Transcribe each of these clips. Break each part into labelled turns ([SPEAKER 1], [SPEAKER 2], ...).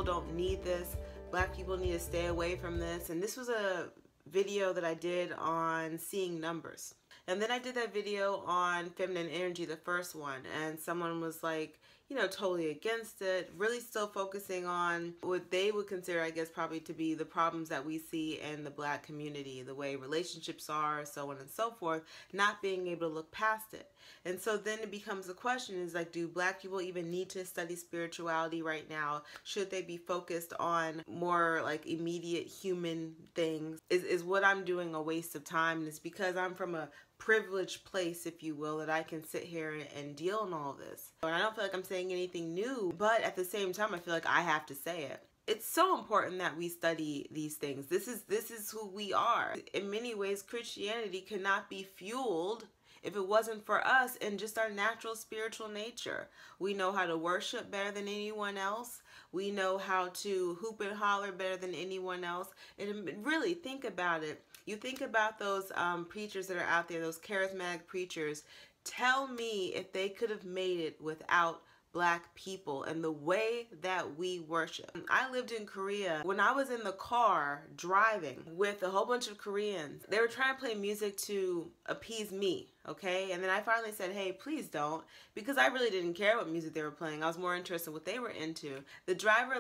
[SPEAKER 1] don't need this. Black people need to stay away from this. And this was a video that I did on seeing numbers. And then I did that video on feminine energy, the first one, and someone was like, you know, totally against it, really still focusing on what they would consider, I guess, probably to be the problems that we see in the Black community, the way relationships are, so on and so forth, not being able to look past it. And so then it becomes a question, is like, do Black people even need to study spirituality right now? Should they be focused on more like immediate human things? Is what I'm doing a waste of time? And it's because I'm from a privileged place, if you will, that I can sit here and deal in all this. And I don't feel like I'm saying anything new, but at the same time, I feel like I have to say it. It's so important that we study these things. This is who we are. In many ways, Christianity cannot be fueled if it wasn't for us and just our natural spiritual nature. We know how to worship better than anyone else. We know how to hoop and holler better than anyone else. And really, think about it. You think about those preachers that are out there, those charismatic preachers. Tell me if they could have made it without Black people and the way that we worship. I lived in Korea. When I was in the car driving with a whole bunch of Koreans, they were trying to play music to appease me, okay? And then I finally said, hey, please don't, because I really didn't care what music they were playing. I was more interested in what they were into. The driver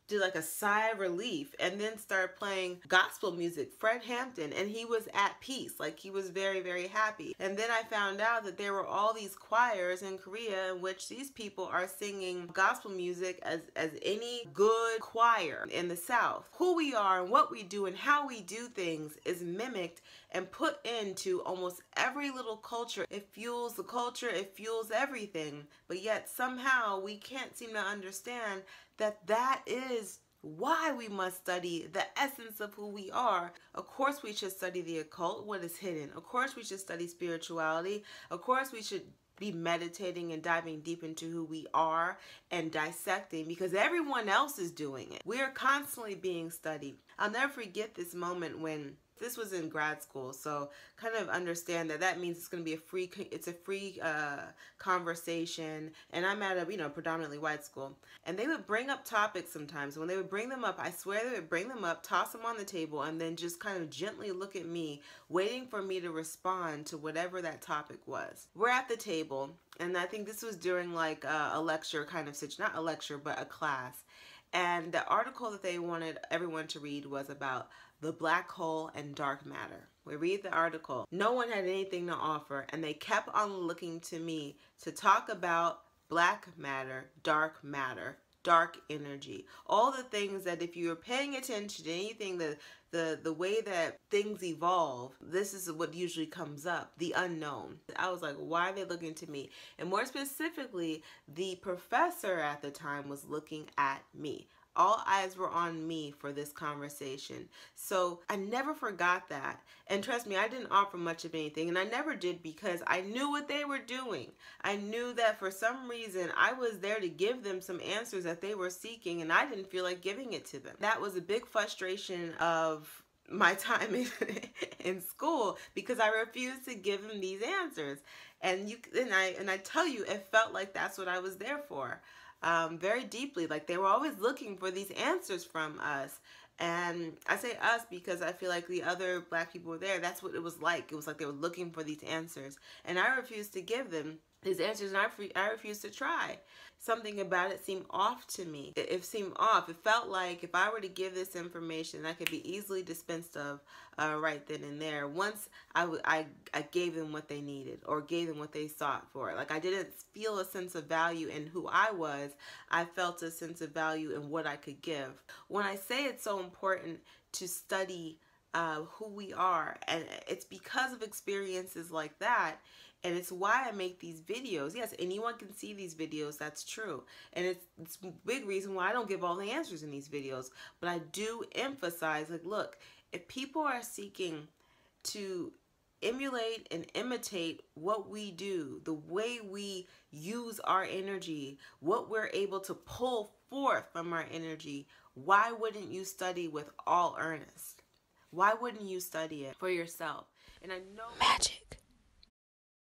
[SPEAKER 1] did like a sigh of relief and then started playing gospel music, Fred Hampton, and he was at peace. Like, he was very, very happy. And then I found out that there were all these choirs in Korea in which these people are singing gospel music as any good choir in the South. Who we are and what we do and how we do things is mimicked and put into almost every little culture. It fuels the culture, it fuels everything, but yet somehow we can't seem to understand that is why we must study the essence of who we are. Of course we should study the occult, what is hidden. Of course we should study spirituality. Of course we should be meditating and diving deep into who we are and dissecting, because everyone else is doing it. We are constantly being studied. I'll never forget this moment when this was in grad school, so kind of understand that means it's going to be a free conversation, and I'm at a predominantly white school, and they would bring up topics sometimes. When they would bring them up, I swear they would bring them up, toss them on the table, and then just kind of gently look at me, waiting for me to respond to whatever that topic was. We're at the table, and I think this was during like a lecture kind of situation, not a lecture, but a class. And the article that they wanted everyone to read was about the black hole and dark matter. We read the article. No one had anything to offer, and they kept on looking to me to talk about black matter, dark energy. All the things that if you were paying attention to anything, the way that things evolve, this is what usually comes up, the unknown. I was like, why are they looking to me? And more specifically, the professor at the time was looking at me. All eyes were on me for this conversation. So I never forgot that. And trust me, I didn't offer much of anything, and I never did, because I knew what they were doing. I knew that for some reason I was there to give them some answers that they were seeking, and I didn't feel like giving it to them. That was a big frustration of my time in school, because I refused to give them these answers. And I tell you, it felt like that's what I was there for. Very deeply. Like, they were always looking for these answers from us. And I say us because I feel like the other black people were there. That's what it was like. It was like they were looking for these answers. And I refused to give them these answers, and I refused to try. Something about it seemed off to me. It seemed off. It felt like if I were to give this information, I could be easily dispensed of right then and there. Once I gave them what they needed, or gave them what they sought for. Like, I didn't feel a sense of value in who I was. I felt a sense of value in what I could give. When I say it's so important to study who we are, and it's because of experiences like that. And it's why I make these videos. Yes, anyone can see these videos, that's true. And it's a big reason why I don't give all the answers in these videos. But I do emphasize, like, look, if people are seeking to emulate and imitate what we do, the way we use our energy, what we're able to pull forth from our energy, why wouldn't you study with all earnest? Why wouldn't you study it for yourself? And I know magic.